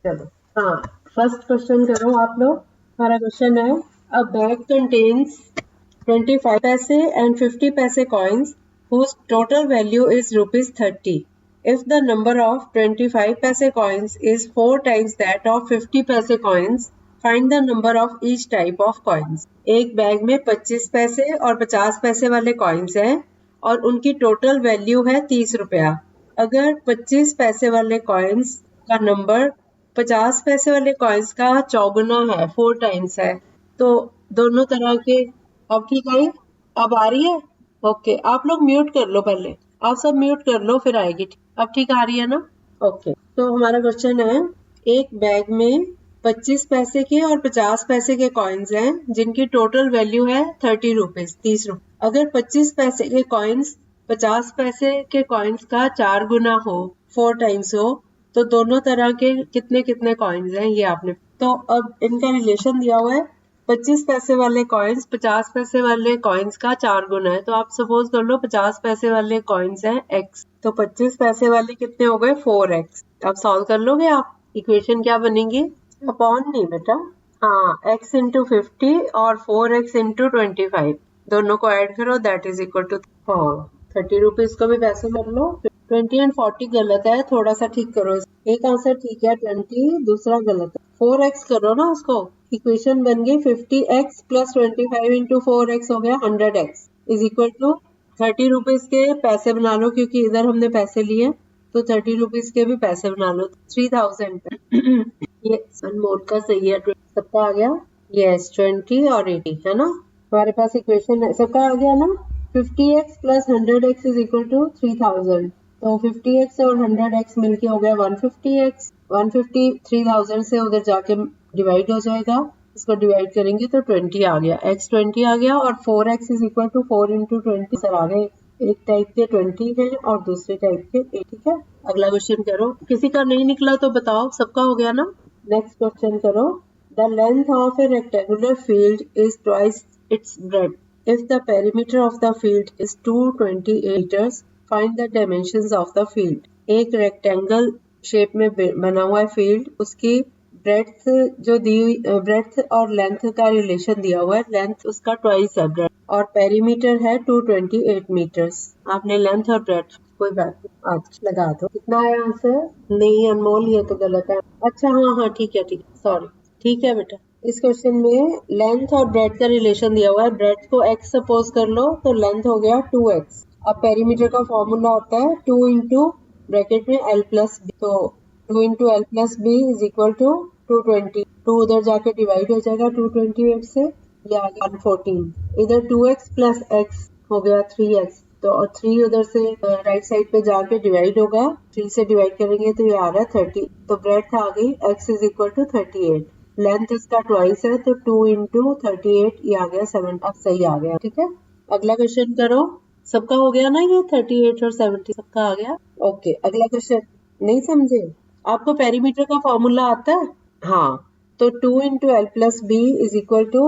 चलो हाँ, first question करो आप लोग। हमारा क्वेश्चन है, अ bag contains 25 paise and 50 paise coins whose total value is rupees 30. If the number of 25 paise coins is 4 times that of 50 paise coins, find the number of each type of coins. एक bag में 25 पैसे और 50 पैसे वाले coins हैं और उनकी total value है 30 रुपया। अगर 25 पैसे वाले कॉइन्स का नंबर 50 पैसे वाले कॉइन्स का चौगुना है, 4 टाइम्स है, तो दोनों तरह के। अब ठीक आई? अब आ रही है? ओके, आप लोग म्यूट कर लो पहले, आप सब म्यूट कर लो फिर आएगी। अब ठीक आ रही है ना? ओके, तो हमारा क्वेश्चन है, एक बैग में 25 पैसे के और 50 पैसे के कॉइन्स हैं जिनकी टोटल वैल्यू है 30 रुपीज, 30 रुपए। अगर 25 पैसे के कॉइन्स 50 पैसे के कॉइन्स का 4 गुना हो, 4 टाइम्स हो, तो दोनों तरह के कितने कितने कॉइन्स हैं ये आपने। तो अब इनका रिलेशन दिया हुआ है, 25 पैसे वाले कॉइन्स 50 पैसे वाले कॉइन्स का 4 गुना है। तो आप सपोज कर लो 50 पैसे वाले कॉइन्स हैं x, तो 25 पैसे वाले कितने हो गए 4x। अब सॉल्व कर लोगे आप, इक्वेशन क्या बनेगी? अपॉन नहीं बेटा, हाँ, x इंटू 50 और 4x इंटू 25 दोनों को ऐड करो, दैट इज इक्वल टू, हाँ, 30 रुपीज को भी पैसे कर लो। 20 एंड 40 गलत है, थोड़ा सा ठीक करो। एक आंसर ठीक है 20, दूसरा गलत है। 4x करो ना उसको, इक्वेशन बन गई 50x प्लस 25 इंटू 4x हो गया 100x is equal to 30 rupees के पैसे बना लो, क्योंकि इधर हमने पैसे लिए तो 30 रुपीज के भी पैसे बना लो, 3000। ये अनमोल का सही है, सबका आ गया? यस, 20 और 80 है ना हमारे पास इक्वेशन है, सबका आ गया ना। 50x plus 100x is equal to 3000, तो 50x और 100x मिलके हो गया 150x। 150 3000 से उधर जाके डिवाइड हो जाएगा, इसको डिवाइड करेंगे तो 20 आ गया, x 20 आ गया, और 4x is equal to 4 into 20 सर आ गए। एक टाइप के 20 है और दूसरे टाइप के 8, ठीक है। अगला क्वेश्चन करो, किसी का नहीं निकला तो बताओ, सबका हो गया ना? नेक्स्ट क्वेश्चन करो, the length of A rectangular field is twice its bread if the perimeter of the field is 228 meters, find the dimensions of the field. एक रेक्टेंगल शेप में बना हुआ है फील्ड, उसकी ब्रेड्थ जो दी, ब्रेड्थ और length का रिलेशन दिया हुआ है, लेंथ उसका ट्वाइस है ब्रेड्थ, और पेरीमीटर है 228 मीटर्स। आपने लेंथ और ब्रेड्थ कोई बात नहीं, आज लगा दो। कितना है आंसर? नहीं अनमोल, ये तो गलत है। अच्छा हाँ हाँ ठीक है, सॉरी, ठीक है बेटा। इस क्वेश्चन में लेंथ और ब्रेड्थ का रिलेशन दिया हुआ है, ब्रेड्थ को x सपोज कर लो तो लेंथ हो गया 2x। अब पेरीमीटर का फॉर्मूला होता है 2 इंटू ब्रैकेट में l प्लस बी, तो 2 into L plus B is equal to 220। 2 उधर जाके डिवाइड हो जाएगा 228 से, ये आ गया 114। इधर 2x प्लस x हो गया 3x, तो 3 उधर से राइट साइड पे जाके डिवाइड होगा, 3 से डिवाइड करेंगे तो ये आ रहा है 30। तो ब्रेड्थ आ गई x is equal to 38। Length इसका ट्वाइस है तो 2 इंटू 38, ये आ गया 7। अब सही आ गया, ठीक है। अगला क्वेश्चन करो, सबका हो गया ना ये 38 और 70 सबका आ गया। ओके, अगला क्वेश्चन। नहीं समझे? आपको पेरीमीटर का फॉर्मूला आता है? हाँ, तो 2 into L plus B is equal to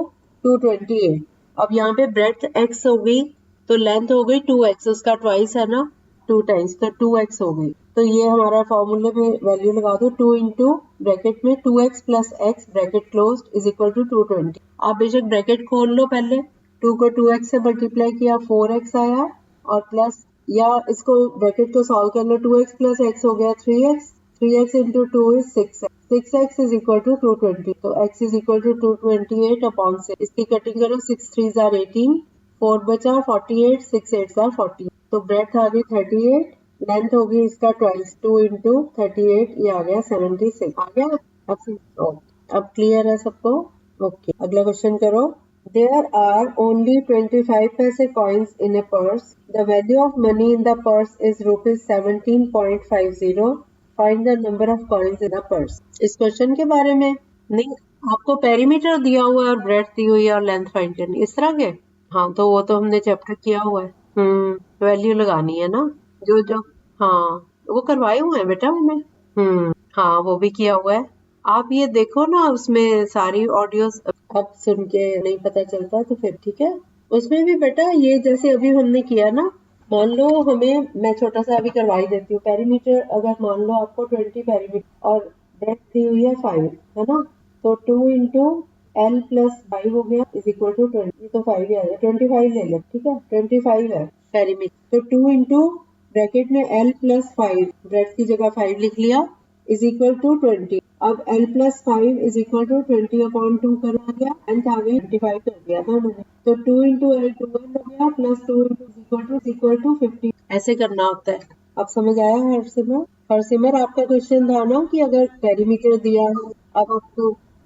228। अब यहाँ पे ब्रेड्थ x हो गई तो लेंथ हो गई 2x, उसका ट्वाइस है ना, 2 टाइम्स, तो 2x हो गई। तो ये हमारा फॉर्मूले में वैल्यू लगा दो, 2 इंटू ब्रैकेट में 2x plus x bracket closed is equal to 220। आप बेशक ब्रैकेट खोल लो, पहले 2 को 2x से मल्टीप्लाई किया 4x आया, और प्लस, या इसको ब्रैकेट को सॉल्व कर लो, 2x प्लस x हो गया 3x, 3x into 2 is 6x, 6x is equal to 220, तो x is equal to 228 upon 6। इसकी कटिंग करो, 6 3 आर 18, 4 बचा 48, 6 8 आर 40, तो ब्रेड्थ आ गई 38, लेंथ होगी इसका ट्वाइस 2 इंटू 38, ये आ गया 76 आ गया। अब क्लियर है सबको? ओके, अगला क्वेश्चन करो। There are only 25 paise coins in a purse. The value of money in the purse is rupees 17.50. Find the number of coins in the purse. इस क्वेश्चन के बारे में नहीं, आपको पेरीमीटर दिया हुआ है और ब्रेड्थ दी हुई है और लेंथ फाइंड करनी, इस तरह के। हाँ, तो वो तो हमने चैप्टर किया हुआ है। वैल्यू लगानी है ना, जो हाँ वो करवाए हुए हैं बेटा मैंने। हाँ, वो भी किया हुआ है। आप ये देखो ना, उसमें सारी ऑडियोस अब सुन के नहीं पता चलता तो फिर ठीक है। उसमें भी बेटा ये जैसे अभी हमने किया ना, मान लो हमें, मैं छोटा सा अभी करवा ही देती हूँ। पेरीमीटर अगर मान लो आपको 20 पेरीमीटर और डेट थी हुई है 5, है ना। तो 2 इंटू एल प्लस 5 हो गया इज इक्वल टू 20, तो 5 ही आ गया, 25 ले लो, ठीक है, 25 है पेरीमीटर। तो 2 इंटू ब्रैकेट में एल प्लस 5, ब्रैकेट की जगह 5 लिख लिया, इज इक्वल टू 20। अब L plus 5 is equal to 20 upon 2 करना गया, एंड आ गई 25 कर दिया था मैंने। तो 2 इंटू एल 2 हो गया, प्लस 2 इंटू इक्वल टू 50, ऐसे करना होता है। अब समझ आया हरसिमर? हरसिमर आपका क्वेश्चन था ना कि अगर पेरीमीटर दिया है,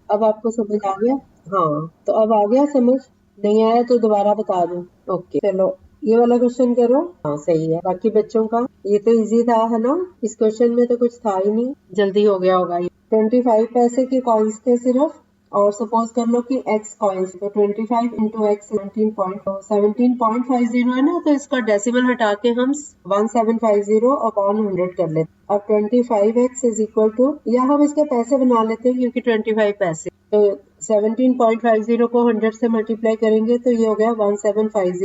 अब आपको समझ आ गया? हाँ, तो अब आ गया समझ? नहीं आया तो दोबारा बता दूं। ओके, चलो ये वाला क्वेश्चन करो। हाँ सही है, बाकी बच्चों का ये तो इजी था, है ना। इस क्वेश्चन में तो कुछ था ही नहीं, जल्दी हो गया होगा ये। 25 पैसे के कॉइन्स थे सिर्फ, और सपोज कर लो कि x कॉइन्स, तो 25 इंटू एक्स 17.50 है ना, तो इसका डेसिमल हटा के हम 1750 अपॉन 100 कर लेते। अब 25x इज इक्वल टू, या हम इसके पैसे बना लेते हैं क्योंकि 25 पैसे, तो 17.50 को 100 से मल्टीप्लाई करेंगे तो ये हो गया 1750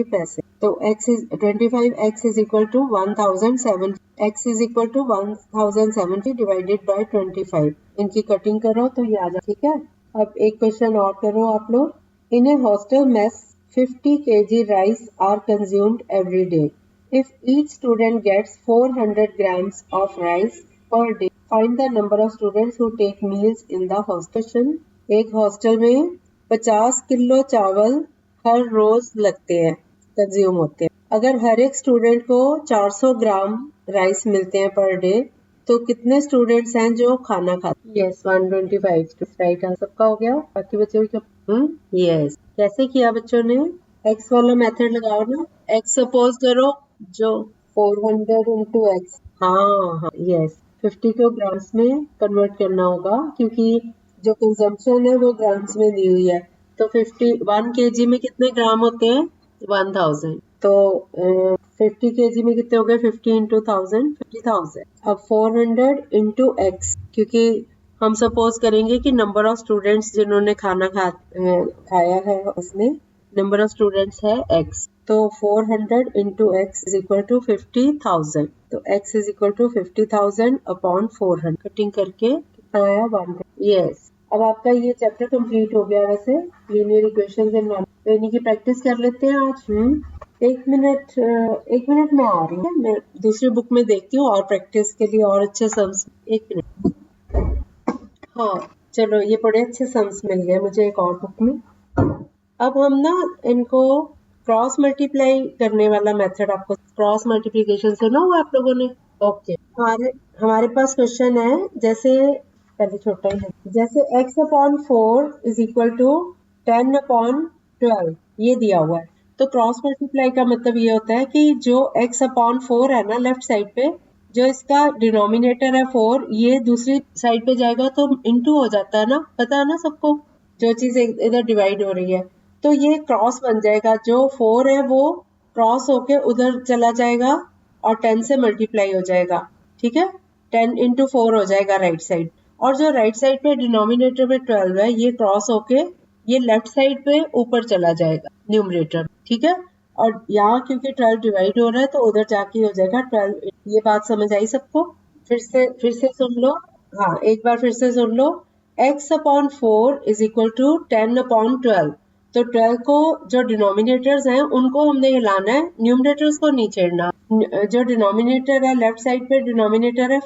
पैसे। तो x is 25x is equal to 1007, x is equal to 1070 divided by 25। इनकी कटिंग करो तो ये आ जाए, ठीक है। अब एक क्वेश्चन और करो आप लोग। इन ए hostel mess 50 kg rice are consumed every day. If each student gets 400 grams of rice per day, find the number of students who take meals in the hostel. एक हॉस्टल में 50 किलो चावल हर रोज लगते हैं, consume होते हैं। अगर हर एक student को 400 ग्राम राइस मिलते हैं पर डे, तो कितने स्टूडेंट्स हैं जो खाना खाते हैं? यस, 125, राइट आंसर सबका हो गया। बाकी बच्चों का यस, कैसे किया बच्चों ने? एक्स वाला मेथड लगाओ ना। एक्स सपोज करो जो 400 इंटू एक्स, हाँ यस, 50 को ग्राम्स में कन्वर्ट करना होगा क्योंकि जो कंजम्पशन है वो ग्राम्स में दी हुई है। तो 1 kg में कितने ग्राम होते हैं? 1000। तो 50 kg में कितने हो गए? 50 इंटू 1000, 50,000। अब 400 इंटू एक्स, क्योंकि हम सपोज करेंगे कि नंबर ऑफ स्टूडेंट्स जिन्होंने खाना खाया है उसमें नंबर ऑफ स्टूडेंट्स है x, तो 400 into x is equal to 50,000। तो x is equal to 50,000 upon 400, cutting करके कितना आया? 1। यस, अब आपका ये चैप्टर कंप्लीट हो गया। वैसे लीनियर इक्वेशंस एंड नॉन, तो इन्हीं की प्रैक्टिस कर लेते हैं आज। एक मिनट में आ रही हूँ, मैं दूसरी बुक में देखती हूँ और प्रैक्टिस के लिए और अच्छे सम्स। एक मिनट। हाँ चलो, ये बड़े अच्छे सम्स मिल गए मुझे एक और बुक में। अब हम ना इनको क्रॉस मल्टीप्लाई करने वाला मेथड, आपको क्रॉस मल्टीप्लिकेशन सुना हुआ आप लोगों ने? ओके, हमारे पास क्वेश्चन है, जैसे पहले छोटा ही है, जैसे x upon 4 is equal to 10 upon 12 ये दिया हुआ है। तो क्रॉस मल्टीप्लाई का मतलब ये होता है कि जो x अपॉन 4 है ना लेफ्ट साइड पे, जो इसका डिनोमिनेटर है 4, ये दूसरी साइड पे जाएगा तो इनटू हो जाता है ना, पता है ना सबको, जो चीज इधर डिवाइड हो रही है। तो ये क्रॉस बन जाएगा, जो 4 है वो क्रॉस होके उधर चला जाएगा और 10 से मल्टीप्लाई हो जाएगा, ठीक है। 10 इंटू 4 हो जाएगा राइट साइड, और जो राइट साइड पे डिनोमिनेटर में 12 है ये क्रॉस होके ये लेफ्ट साइड पे ऊपर चला जाएगा न्यूमरेटर, ठीक है। और यहाँ क्योंकि 12 डिवाइड हो रहा है तो उधर जाके हो जाएगा 12। ये बात समझ आई सबको? फिर से सुन लो। हाँ, एक बार फिर से सुन लो। x upon 4 is equal to 10 upon 12। तो 12 को जो डिनोमिनेटर्स हैं उनको हमने हिलाना है, न्यूमरेटर्स को नहीं छेड़ना। जो डिनोमिनेटर है लेफ्ट साइड पे, डिनोमिनेटर है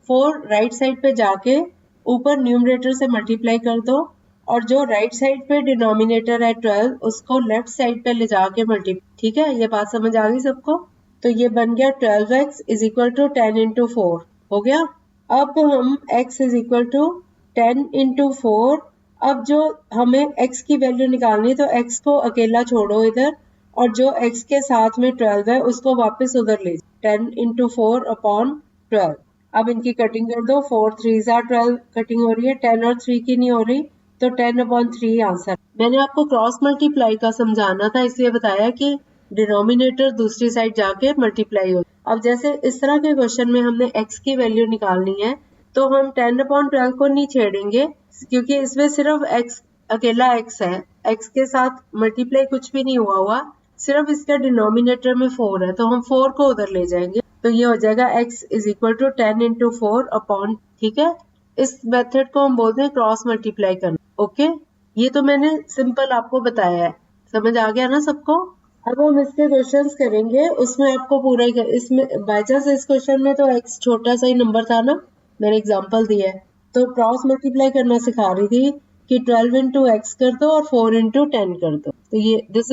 4 राइट साइड पे जाके ऊपर न्यूमरेटर से मल्टीप्लाई कर दो, और जो राइट साइड पे डिनोमिनेटर है 12 उसको लेफ्ट साइड पे ले जाके मल्टीप्लाई, ठीक है। ये बात समझ आ गई सबको? तो ये बन गया 12x is equal to 10 into 4 हो गया। अब हम x is equal to 10 into 4, अब जो हमें x की वैल्यू निकालनी है तो x को अकेला छोड़ो इधर, और जो x के साथ में 12 है उसको वापस उधर ले, 10 इंटू 4 अपॉन 12। अब इनकी कटिंग कर दो, 4 3 12 कटिंग हो रही है, 10 और 3 की नहीं हो रही, तो 10 अपॉन 3 आंसर। मैंने आपको क्रॉस मल्टीप्लाई का समझाना था, इसलिए बताया कि डिनोमिनेटर दूसरी साइड जाके मल्टीप्लाई हो। अब जैसे इस तरह के क्वेश्चन में हमने x की वैल्यू निकालनी है, तो हम 10 अपॉन 12 को नहीं छेड़ेंगे क्योंकि इसमें सिर्फ x अकेला x है, x के साथ मल्टीप्लाई कुछ भी नहीं हुआ, सिर्फ इसका डिनोमिनेटर में 4 है, तो हम 4 को उधर ले जाएंगे तो ये हो जाएगा x is equal to 10 into 4 upon, ठीक है। इस मेथड को हम बोलते हैं क्रॉस मल्टीप्लाई करना। ओके, ये तो मैंने सिंपल आपको बताया है, समझ आ गया ना सबको। अब हम इसके क्वेश्चंस करेंगे, उसमें आपको पूरा ही इसमें बाय चांस इस क्वेश्चन में तो x छोटा सा ही नंबर था ना, मैंने एग्जांपल दिया है, तो क्रॉस मल्टीप्लाई करना सिखा रही थी कि 12 इंटू एक्स कर दो और 4 इंटू 10 कर दो। तो ये this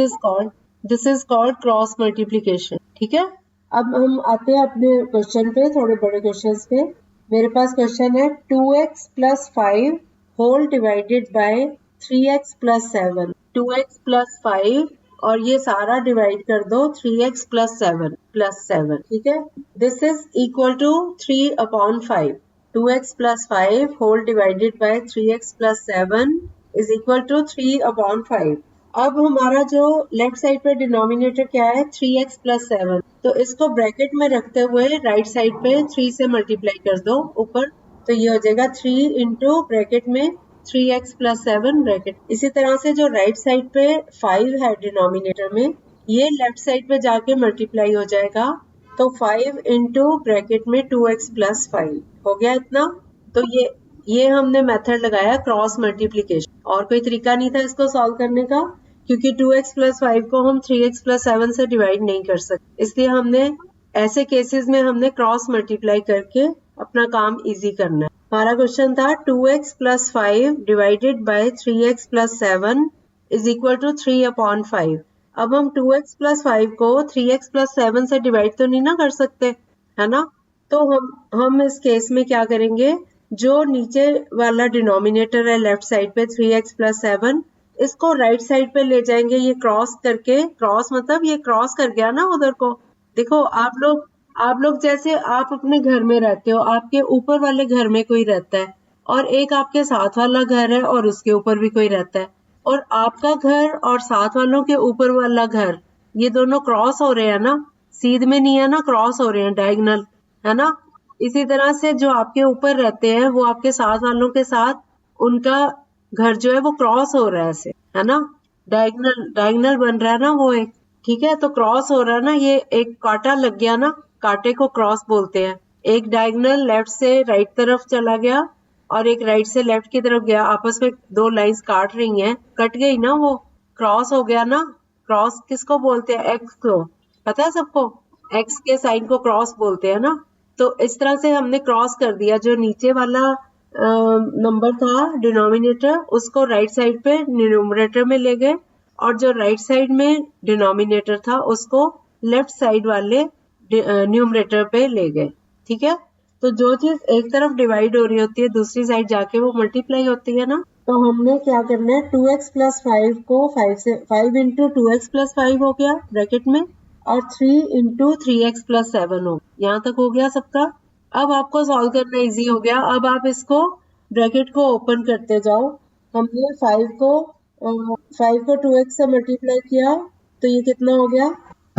is called cross multiplication, ठीक है। अब हम आते हैं अपने क्वेश्चन पे, थोड़े बड़े क्वेश्चंस पे। मेरे पास क्वेश्चन है 2x plus 5 whole divided by 3x plus 7। 2x plus 5 और ये सारा डिवाइड कर दो 3x प्लस 7, ठीक है। This is equal to 3 upon 5। 2x plus 5 whole divided by 3x plus 7 is equal to 3 upon 5। अब हमारा जो लेफ्ट साइड पे डिनोमिनेटर क्या है, 3x प्लस 7, तो इसको ब्रैकेट में रखते हुए राइट साइड पे 3 से मल्टीप्लाई कर दो ऊपर, तो ये हो जाएगा 3 इंटू ब्रैकेट में 3x प्लस 7 ब्रैकेट। इसी तरह से जो राइट साइड पे 5 है डिनोमिनेटर में, ये लेफ्ट साइड पे जाके मल्टीप्लाई हो जाएगा, तो 5 इंटू ब्रैकेट में 2x प्लस 5 हो गया इतना। तो ये हमने मेथड लगाया क्रॉस मल्टीप्लिकेशन, और कोई तरीका नहीं था इसको सॉल्व करने का, क्योंकि 2x प्लस 5 को हम 3x प्लस 7 से डिवाइड नहीं कर सकते, इसलिए हमने ऐसे केसेस में हमने क्रॉस मल्टीप्लाई करके अपना काम इजी करना है। हमारा क्वेश्चन था 2x plus 5 divided by 3x plus 7 is equal to 3 upon 5। अब हम 2x प्लस 5 को 3x प्लस 7 से डिवाइड तो नहीं ना कर सकते, है ना। तो हम इस केस में क्या करेंगे, जो नीचे वाला डिनोमिनेटर है लेफ्ट साइड पे 3x प्लस 7, इसको राइट साइड पे ले जाएंगे, ये क्रॉस करके, क्रॉस मतलब ये क्रॉस कर गया ना उधर को। देखो आप लोग जैसे आप अपने घर में रहते हो, आपके ऊपर वाले घर में कोई रहता है, और एक आपके साथ वाला घर है और उसके ऊपर भी कोई रहता है, और आपका घर और साथ वालों के ऊपर वाला घर, ये दोनों क्रॉस हो रहे हैं ना, सीध में नहीं है ना, क्रॉस हो रहे हैं, डायगोनल, है ना। इसी तरह से जो आपके ऊपर रहते हैं वो आपके साथ वालों के साथ, उनका घर जो है वो क्रॉस हो रहा है ऐसे, है ना, डायगोनल बन रहा है ना वो एक, ठीक है। तो क्रॉस हो रहा है ना, ये एक कांटा लग गया ना, कांटे को क्रॉस बोलते हैं। एक डायगोनल लेफ्ट से राइट तरफ चला गया और एक राइट से लेफ्ट की तरफ गया, आपस में दो लाइंस काट रही हैं, कट गई ना, वो क्रॉस हो गया ना। क्रॉस किसको बोलते हैं, एक्स को, पता है सबको, एक्स के साइन को क्रॉस बोलते हैं ना। तो इस तरह से हमने क्रॉस कर दिया, जो नीचे वाला नंबर था डिनोमिनेटर, उसको राइट साइड पे न्यूमरेटर में ले गए, और जो राइट साइड में डिनोमिनेटर था उसको लेफ्ट साइड वाले न्यूमरेटर पे ले गए, ठीक है। तो जो चीज एक तरफ डिवाइड हो रही होती है दूसरी साइड जाके वो मल्टीप्लाई होती है ना। तो हमने क्या करना है, 2x प्लस 5 को 5 इंटू 2x प्लस 5 हो गया ब्रैकेट में, और 3 इंटू 3x प्लस 7 हो, यहाँ तक हो गया सबका। अब आपको सॉल्व करना इजी हो गया। अब आप इसको ब्रैकेट को ओपन करते जाओ। हमने 5 को 2x से मल्टीप्लाई किया, तो ये कितना हो गया।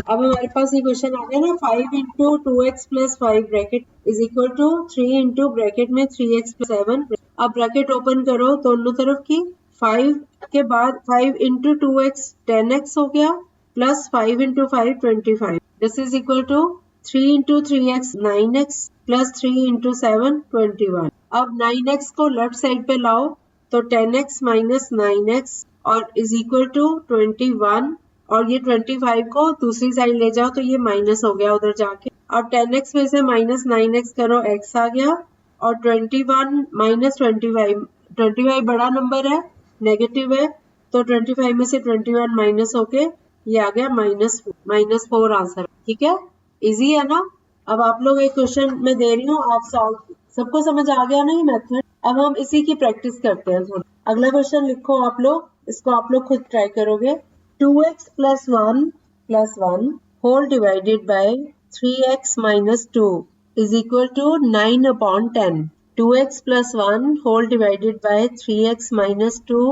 अब हमारे पास ये क्वेश्चन आ गया ना, 5 into 2x plus 5 bracket is equal to 3 into bracket में 3x प्लस 7। अब ब्रैकेट ओपन करो दोनों तरफ की, 5 के बाद 5 इंटू 2x 10x हो गया, plus 5 into 5 25। This is equal to 3 into 3x 9x plus 3 into 7 21। अब 9x को लेफ्ट साइड पे लाओ, तो 10x माइनस 9x और इज इक्वल टू 21, और ये 25 को दूसरी साइड ले जाओ तो ये माइनस हो गया उधर जाके, और 10x में से माइनस 9x करो, x आ गया, और 21 माइनस 25 बड़ा नंबर है, नेगेटिव है, तो 25 में से 21 माइनस होके ये आ गया -4 आंसर, ठीक है। इजी है ना। अब आप लोग एक क्वेश्चन में दे रही हूँ, आप सॉल्व, सबको समझ आ गया ना ये मेथड। अब हम इसी की प्रैक्टिस करते हैं थोड़ा। अगला क्वेश्चन लिखो आप लोग, इसको आप लोग खुद ट्राई करोगे। 2x plus 1 whole divided by 3x minus 2 is equal to 9 upon 10। 2x plus 1 whole divided by 3x minus 2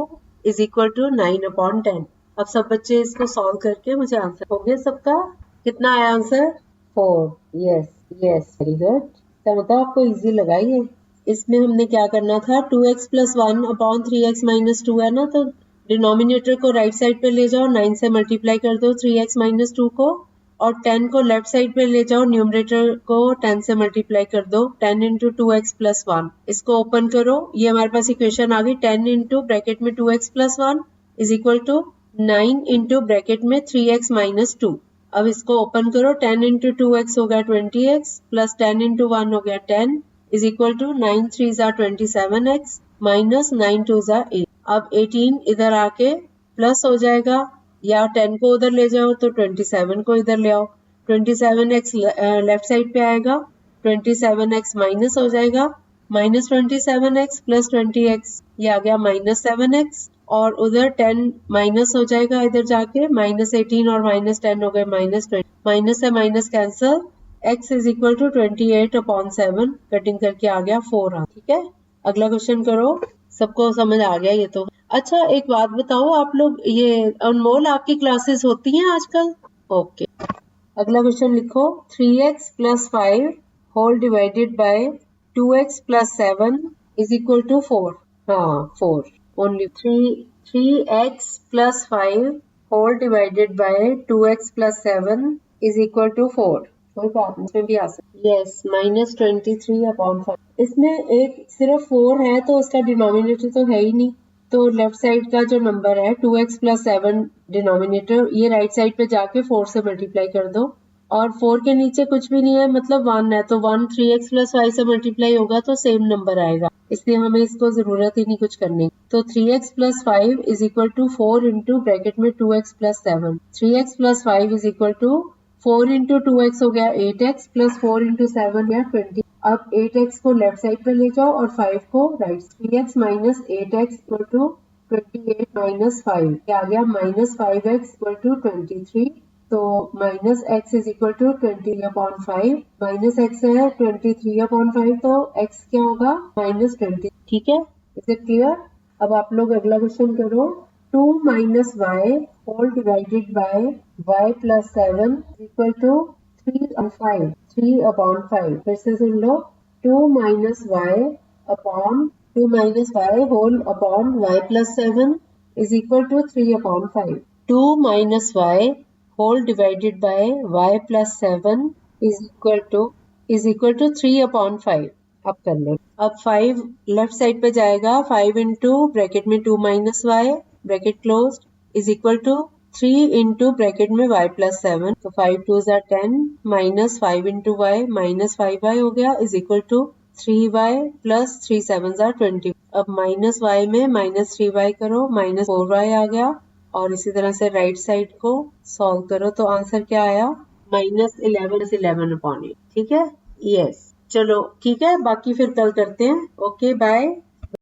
is equal to 9 upon 10। अब सब बच्चे इसको सॉल्व करके मुझे आंसर हो गया सबका। कितना आया आंसर, 4। Yes very good. क्या मतलब आपको इजी लगा ये। इसमें हमने क्या करना था, 2x plus 1 upon 3x minus 2 है ना, तो डिनोमिनेटर को राइट साइड पे ले जाओ, 9 से मल्टीप्लाई कर दो 3x माइनस 2 को, और 10 को लेफ्ट साइड पे ले जाओ, न्यूमरेटर को 10 से मल्टीप्लाई कर दो, 10 इंटू 2x प्लस 1। इसको ओपन करो, ये हमारे पास इक्वेशन आ गई। 10 इंटू ब्रैकेट में 2x plus 1 is equal to 9 into bracket में 3x माइनस 2। अब इसको ओपन करो, 10 इंटू 2x हो गया 20x प्लस 10 इंटू 1 हो गया 10 इज इक्वल टू 9 3 ज़ा 27x माइनस 9 2 ज़ा 8। अब 18 इधर आके प्लस हो जाएगा, या 10 को उधर ले जाओ तो 27 को इधर ले आओ। 27x लेफ्ट साइड पे आएगा, 27x माइनस हो जाएगा, माइनस 27x प्लस 20x ये आ गया माइनस 7x, और उधर 10 माइनस हो जाएगा इधर जाके, माइनस 18 और माइनस 10 हो गए माइनस 20, माइनस से minus cancel, x is equal to 28/7 cutting करके आ गया 4। ठीक है, अगला क्वेश्चन करो। सबको समझ आ गया ये तो। अच्छा एक बात बताओ, आप लोग ये अनमोल आपकी क्लासेस होती हैं आजकल? ओके, अगला क्वेश्चन लिखो। 3x plus 5 whole divided by 2x plus 7 is equal to 4। हाँ 4 only. 3x plus 5 whole divided by 2x plus 7 is equal to 4। कोई बात नहीं, इसमें भी आ सकती है। Yes, minus 23/5। इसमें एक सिर्फ 4 है तो उसका डिनोमिनेटर तो है ही नहीं, तो लेफ्ट साइड का जो नंबर है 2x प्लस 7 डिनोमिनेटर, ये राइट साइड पे जाके 4 से मल्टीप्लाई कर दो, और 4 के नीचे कुछ भी नहीं है मतलब 1 है, तो 1 3x प्लस 5 से मल्टीप्लाई होगा तो सेम नंबर आएगा, इसलिए हमें इसको जरूरत ही नहीं कुछ करने। तो 3x plus 5 is equal to 4 into bracket में 2x plus 7। 3x plus 5 is equal to 4 into 2x हो गया 8x प्लस 4 इंटू 7 हो गया 20। अब 8x को लेफ्ट साइड पे ले जाओ और 5 को right. 3x minus 8x equal to 28 minus 5, क्या आ गया माइनस 5x इक्वल टू 23। तो minus x is equal to 20/5, minus x है 23/5, तो x क्या होगा माइनस 20। ठीक है, इज इट क्लियर? अब आप लोग अगला क्वेश्चन करो। 2 minus y whole divided by y plus 7 equal to 3/5। 3/5 फिर से सुन लो। 2 minus y whole upon y plus 7 is equal to 3/5। 2 minus y whole divided by y plus 7 is equal to 3/5। अब कर लो। अब 5 लेफ्ट साइड पे जाएगा, 5 इंटू ब्रैकेट में 2 minus y bracket close is equal to 3 into bracket में y plus 7, तो 5 2 ज़ा 10 minus 5 into Y minus 5y हो गया is equal to 3y plus 3 7 ज़ा 20। अब माइनस y में माइनस 3y करो, माइनस 4y आ गया, और इसी तरह से राइट साइड को सॉल्व करो तो आंसर क्या आया माइनस 11/8। ठीक है, यस चलो ठीक है, बाकी फिर कल करते हैं। Okay bye.